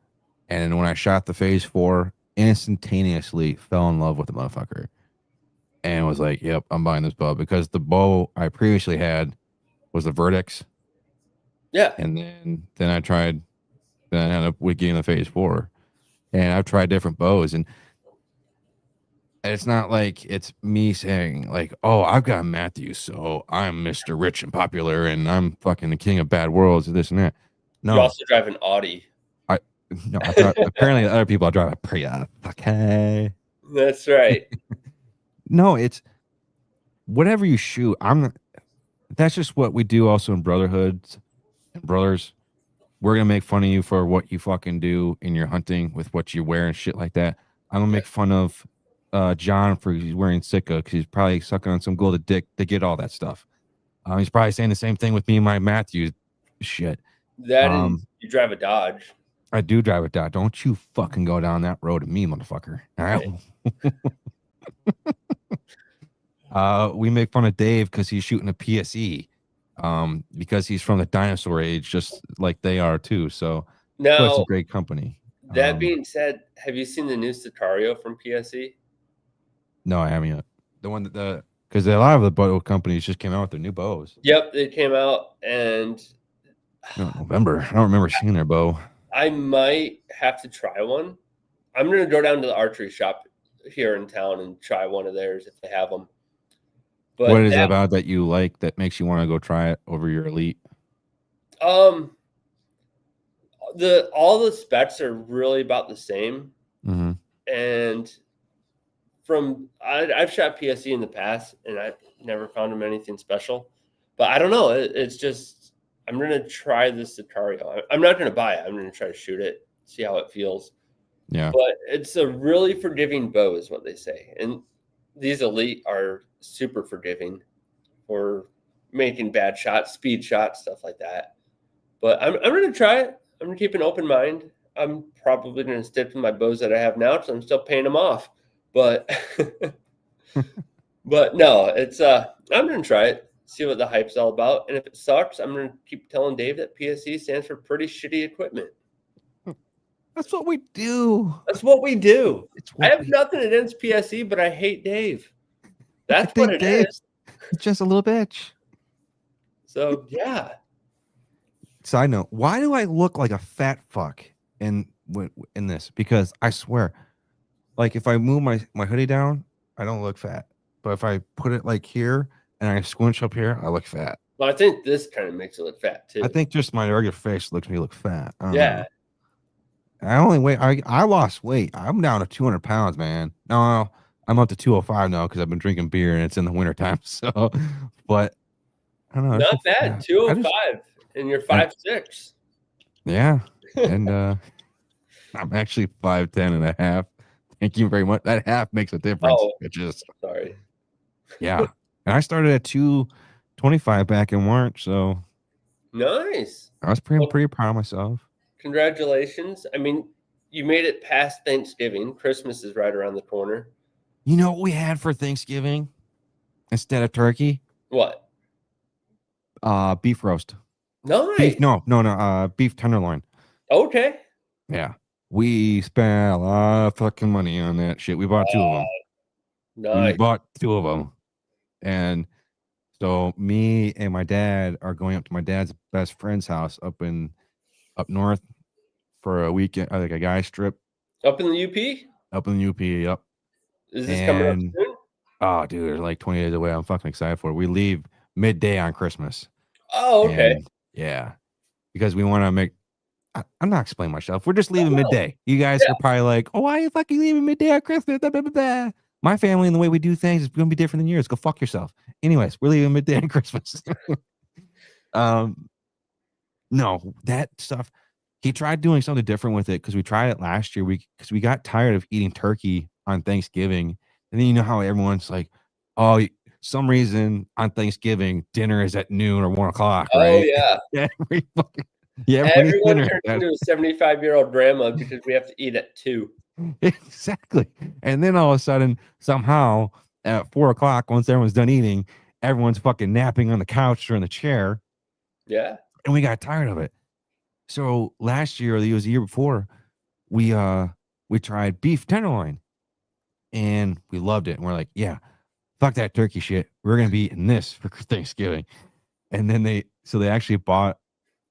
And when I shot the Phase 4, instantaneously fell in love with the motherfucker. And was like, yep, I'm buying this bow because the bow I previously had was the Vertex. Yeah. And then I ended up with getting the Phase 4. And I've tried different bows. And it's not like it's me saying like, oh, I've got Matthews, so I'm Mr. Rich and popular and I'm fucking the king of bad worlds and this and that. No. You also drive an Audi. Apparently other people drive a Prius. Okay. That's right. No, it's whatever you shoot. That's just what we do also in brotherhoods and brothers. We're going to make fun of you for what you fucking do in your hunting with what you wear and shit like that. I'm going to make fun of John for he's wearing Sika because he's probably sucking on some golden dick to get all that stuff. He's probably saying the same thing with me and my Matthews shit. You drive a Dodge. I do drive a Dodge. Don't you fucking go down that road to me, motherfucker. All right. We make fun of Dave because he's shooting a PSE because he's from the dinosaur age, just like they are too. So now, it's a great company. That being said, have you seen the new Sicario from PSE? No, I haven't yet. The one that because a lot of the bow companies just came out with their new bows. Yep, they came out and November. I don't remember seeing their bow. I might have to try one. I'm going to go down to the archery shop here in town and try one of theirs if they have them. But what is it about that you like that makes you want to go try it over your Elite? All the specs are really about the same. Mm-hmm. And I've shot PSE in the past and I never found them anything special. But I don't know. It's just I'm going to try this Sicario. I'm not going to buy it. I'm going to try to shoot it, see how it feels. Yeah. But it's a really forgiving bow is what they say. And these Elite are super forgiving for making bad shots, speed shots, stuff like that. But I'm going to try it. I'm going to keep an open mind. I'm probably going to stick to my bows that I have now because I'm still paying them off. But but no, it's I'm going to try it, see what the hype's all about. And if it sucks, I'm going to keep telling Dave that PSE stands for pretty shitty equipment. That's what we do. That's what we do. I have nothing against PSE, but I hate Dave. That's what it is. Just a little bitch. So, yeah. Side note, why do I look like a fat fuck in this? Because I swear, like if I move my hoodie down, I don't look fat. But if I put it like here and I squinch up here, I look fat. Well, I think this kind of makes it look fat too. I think just my regular face makes me look fat. Yeah. I only weigh. I lost weight. I'm down to 200 pounds, man. No, I'm up to 205 now because I've been drinking beer and it's in the wintertime. So, but I don't know. Not bad. 205 and you're 5'6". Yeah. And I'm actually 5'10 and a half. Thank you very much. That half makes a difference. Oh, it just sorry. Yeah. And I started at 225 back in March, so Nice. I was Well, pretty proud of myself. congratulations. I mean, you made it past Thanksgiving. Christmas is right around the corner. You know what we had for Thanksgiving instead of turkey? What? Beef roast. Nice. Beef tenderloin. Okay. Yeah. We spent a lot of fucking money on that shit. We bought 2 of them. We Nice. bought 2 of them. And so me and my dad are going up to my dad's best friend's house up north for a weekend, like a guy's trip Up in the UP? up in the UP. Yep. Is this coming up soon? Oh, dude, it's like 20 days away. I'm fucking excited for it. We leave midday on Christmas. Oh, okay. And yeah, because we want to make. I'm not explaining myself. We're just leaving midday. You guys are probably like, "Oh, why are you fucking leaving midday on Christmas?" Blah, blah, blah, blah. My family and the way we do things is going to be different than yours. Go fuck yourself. Anyways, we're leaving midday on Christmas. No, that stuff. He tried doing something different with it because we tried it last year. Because we got tired of eating turkey on Thanksgiving, and then you know how everyone's like, "Oh, some reason on Thanksgiving dinner is at noon or 1:00, Oh, right?" yeah. Everyone Everyone turns into a 75-year-old grandma because we have to eat at 2. Exactly. And then all of a sudden, somehow at 4:00, once everyone's done eating, everyone's fucking napping on the couch or in the chair. Yeah. And we got tired of it. So last year, or it was the year before, we tried beef tenderloin and we loved it. And we're like, yeah, fuck that turkey shit. We're gonna be eating this for Thanksgiving. And then they actually bought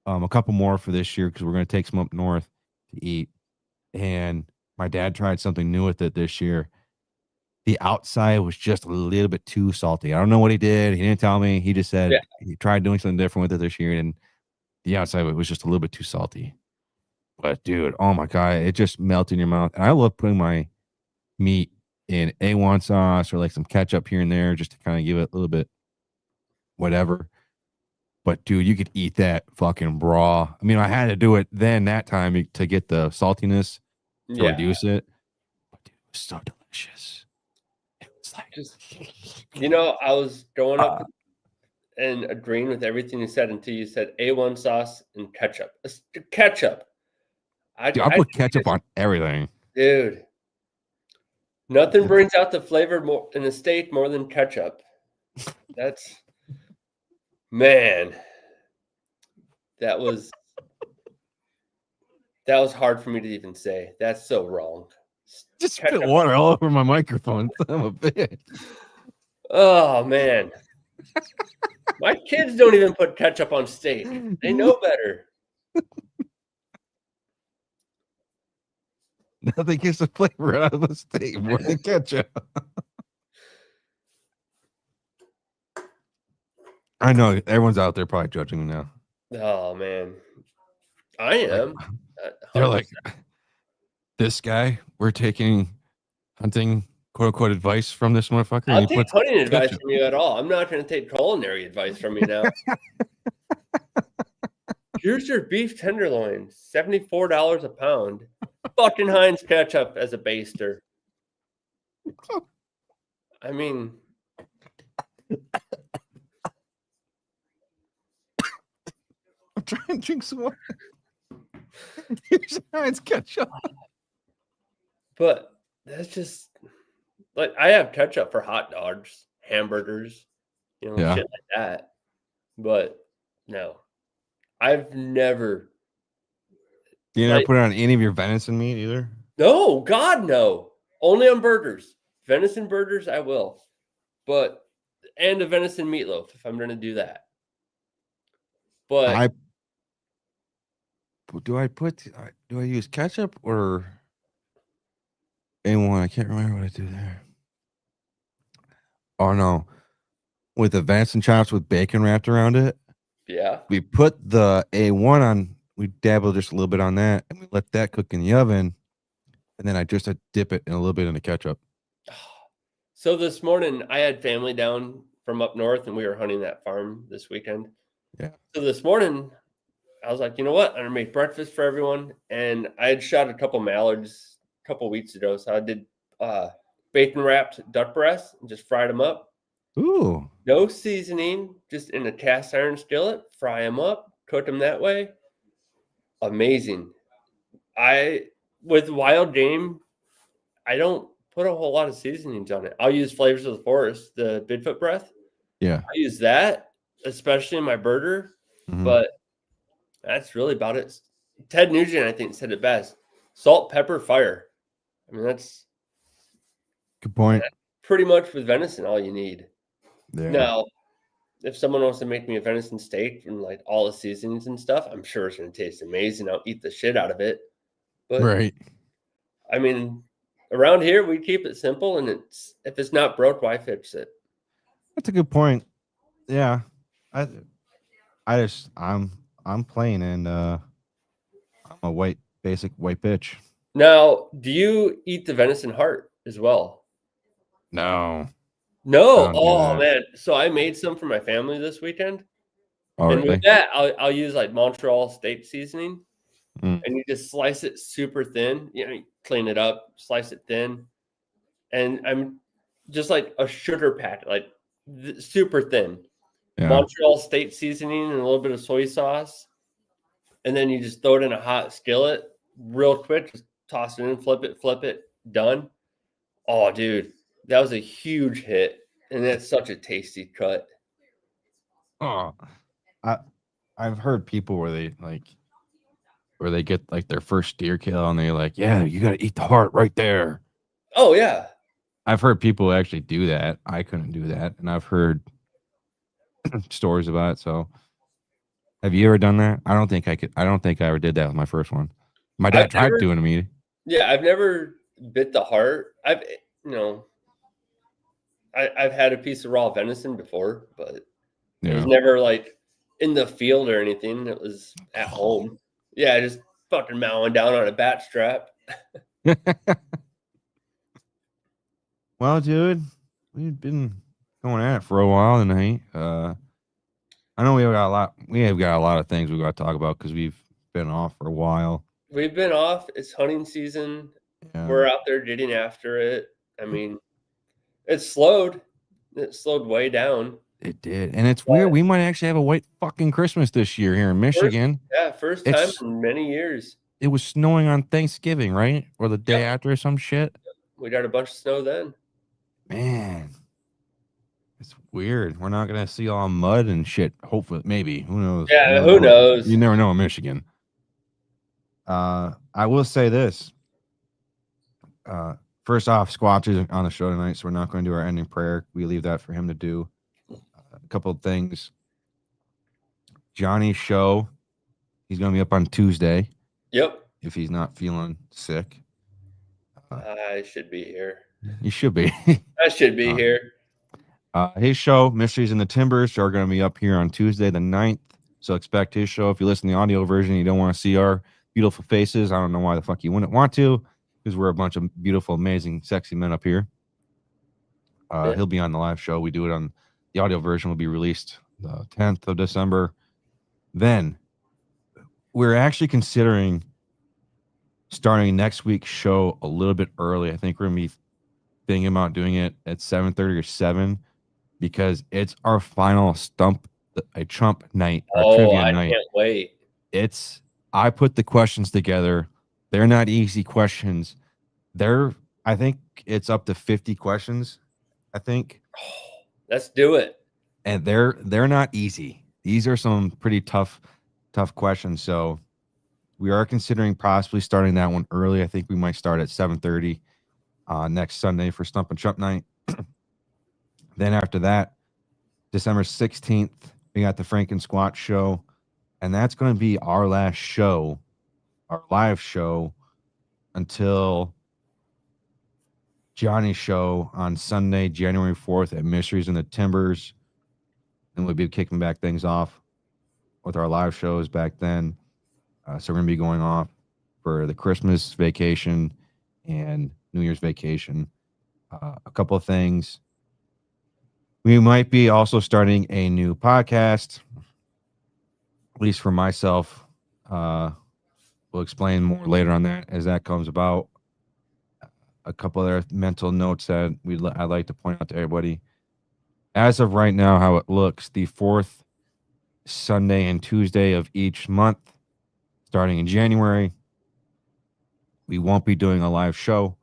a couple more for this year because we're gonna take some up north to eat. And my dad tried something new with it this year. The outside was just a little bit too salty. I don't know what he did. He didn't tell me. He just said he tried doing something different with it this year, and the outside of it was just a little bit too salty. But dude, oh my god, it just melted in your mouth. And I love putting my meat in A1 sauce or like some ketchup here and there just to kind of give it a little bit whatever. But dude, you could eat that fucking raw. I mean, I had to do it then that time to get the saltiness to reduce it. But dude, it was so delicious. It was like I was going up and agreeing with everything you said until you said A1 sauce and ketchup. Ketchup. I put ketchup on everything. Dude. Nothing brings out the flavor more in a steak more than ketchup. That's man. That was hard for me to even say. That's so wrong. Just spit water all over my microphone. Son of a bitch. Oh man. My kids don't even put ketchup on steak. They know better. Nothing gets the flavor out of a steak more than ketchup. I know everyone's out there probably judging me now. Oh man, I am. They're like, this guy. We're taking hunting quote unquote advice from this motherfucker. I'll take hunting advice from you at all. I'm not going to take culinary advice from you now. Here's your beef tenderloin, $74 a pound. Fucking Heinz ketchup as a baster. I mean, I'm trying to drink some water. Here's Heinz ketchup. But that's just like I have ketchup for hot dogs, hamburgers, shit like that. But no, I've never. You never put it on any of your venison meat either? No, God, no. Only on burgers. Venison burgers, I will. And a venison meatloaf if I'm going to do that. But do I use ketchup or A1? I can't remember what I do there. Oh no. With the venison chops with bacon wrapped around it. Yeah. We put the A1 on, we dabble just a little bit on that, and we let that cook in the oven. And then I just dip it in a little bit in the ketchup. So this morning I had family down from up north and we were hunting that farm this weekend. Yeah. So this morning I was like, you know what? I'm going to make breakfast for everyone. And I had shot a couple mallards a couple weeks ago. So I did bacon wrapped duck breasts and just fried them up. Ooh. No seasoning, just in a cast iron skillet. Fry them up, cook them that way. Amazing. With wild game, I don't put a whole lot of seasonings on it. I'll use Flavors of the Forest, the Bigfoot breath. Yeah. I use that, especially in my burger, Mhm. but that's really about it. Ted Nugent, I think, said it best. Salt, pepper, fire. I mean, that's Good point. pretty much with venison all you need. Yeah. Now, if someone wants to make me a venison steak and like all the seasonings and stuff, I'm sure it's going to taste amazing. I'll eat the shit out of it. But Right. I mean, around here we keep it simple, and if it's not broke, why fix it? That's a good point. Yeah. I'm plain and I'm a basic white bitch. Now, do you eat the venison heart as well? No. No. don't do Oh that. man. So I made some for my family this weekend. Oh, And with really? that, I'll use like Montreal steak seasoning, Mm. and you just slice it super thin. You clean it up, slice it thin, and I'm just like a sugar packet, like super thin. Yeah. Montreal steak seasoning and a little bit of soy sauce, and then you just throw it in a hot skillet real quick. Just toss it in, flip it, done. Oh, dude, that was a huge hit, and that's such a tasty cut. Oh, I've heard people where they get like their first deer kill and they're like, yeah, you got to eat the heart right there. Oh yeah. I've heard people actually do that. I couldn't do that, and I've heard stories about it. So, have you ever done that? I don't think I could. I don't think I ever did that with my first one. My dad tried doing it me. Yeah, I've never bit the heart. I've had a piece of raw venison before, but it was never like in the field or anything. It was at home. Yeah, just fucking mowing down on a bat strap. Well, dude, we've been going at it for a while tonight. I know we have got a lot of things we got to talk about because we've been off for a while. We've been off. It's hunting season. Yeah. We're out there getting after it. I mean, it slowed. It slowed way down. It did, and it's weird. We might actually have a white fucking Christmas this year here in Michigan. First time in many years. It was snowing on Thanksgiving, right, or the day after, or some shit. We got a bunch of snow then. Man, it's weird. We're not gonna see all mud and shit. Hopefully, maybe. Who knows? Yeah, who knows? You never know in Michigan. I will say this. First off, Squatch is on the show tonight, so we're not going to do our ending prayer. We leave that for him to do. A couple of things. Johnny's show, he's going to be up on Tuesday. Yep. If he's not feeling sick. I should be here. You should be. I should be here. His show, Mysteries in the Timbers, are going to be up here on Tuesday the 9th. So expect his show. If you listen to the audio version, you don't want to see our beautiful faces. I don't know why the fuck you wouldn't want to, because we're a bunch of beautiful, amazing, sexy men up here. He'll be on the live show. We do it on the audio version. Will be released the 10th of December. Then we're actually considering starting next week's show a little bit early. I think we're going to be thinking about doing it at 7:30 or 7 because it's our final a Trump night. Or trivia night. Can't wait. I put the questions together. They're not easy questions. I think it's up to 50 questions. I think. Let's do it. And they're not easy. These are some pretty tough questions. So we are considering possibly starting that one early. I think we might start at 7:30 next Sunday for Stump and Trump night. Then after that, December 16th, we got the Frank and Squatch show. And that's going to be our last show, our live show, until Johnny's show on Sunday, January 4th at Mysteries in the Timbers. And we'll be kicking back things off with our live shows back then. So we're going to be going off for the Christmas vacation and New Year's vacation. A couple of things. We might be also starting a new podcast, at least for myself. We'll explain more later on that as that comes about. A couple other mental notes that I'd like to point out to everybody. as of right now, how it looks, the 4th Sunday and Tuesday of each month, starting in January, we won't be doing a live show.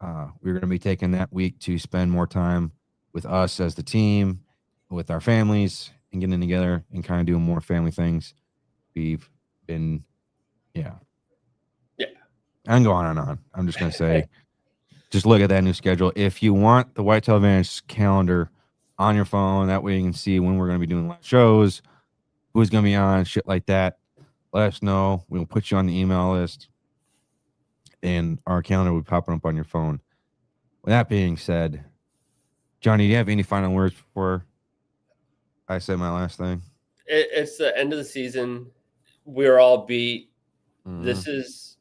We're going to be taking that week to spend more time with us as the team, with our families, and getting together and kind of doing more family things. We've been, yeah. I can go on and on. I'm just going to say, just look at that new schedule. If you want the Whitetail Advantage calendar on your phone, that way you can see when we're going to be doing live shows, who's going to be on, shit like that. Let us know. We'll put you on the email list, and our calendar will be popping up on your phone. With that being said, Johnny, do you have any final words before I say my last thing? It's the end of the season. We're all beat. Mm-hmm. This is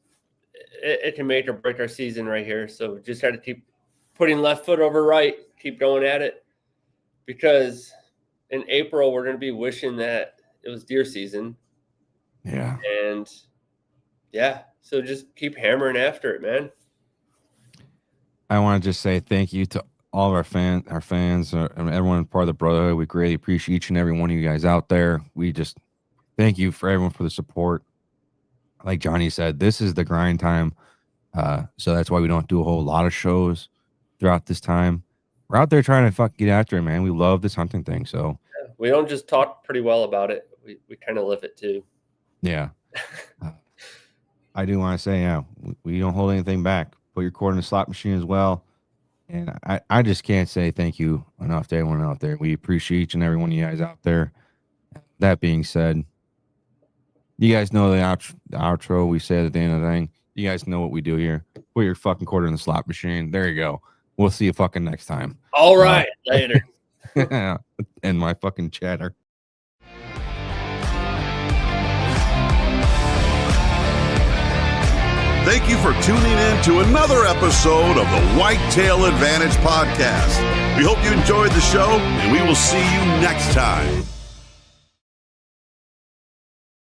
it can make or break our season right here. So just got to keep putting left foot over right, keep going at it. Because in April, we're going to be wishing that it was deer season. Yeah. And yeah, so just keep hammering after it, man. I want to just say thank you to all of our fans, and everyone part of the Brotherhood. We greatly appreciate each and every one of you guys out there. We just thank you for everyone for the support. Like Johnny said, this is the grind time. So that's why we don't do a whole lot of shows throughout this time. We're out there trying to get after it, man. We love this hunting thing. So we don't just talk pretty well about it. We kind of live it too. Yeah. I do want to say, yeah, we don't hold anything back. Put your cord in the slot machine as well. And I just can't say thank you enough to everyone out there. We appreciate each and every one of you guys out there. That being said, you guys know the outro we said at the end of the thing. You guys know what we do here. Put your fucking quarter in the slot machine. There you go. We'll see you fucking next time. All right. Later. And my fucking chatter. Thank you for tuning in to another episode of the Whitetail Advantage podcast. We hope you enjoyed the show, and we will see you next time.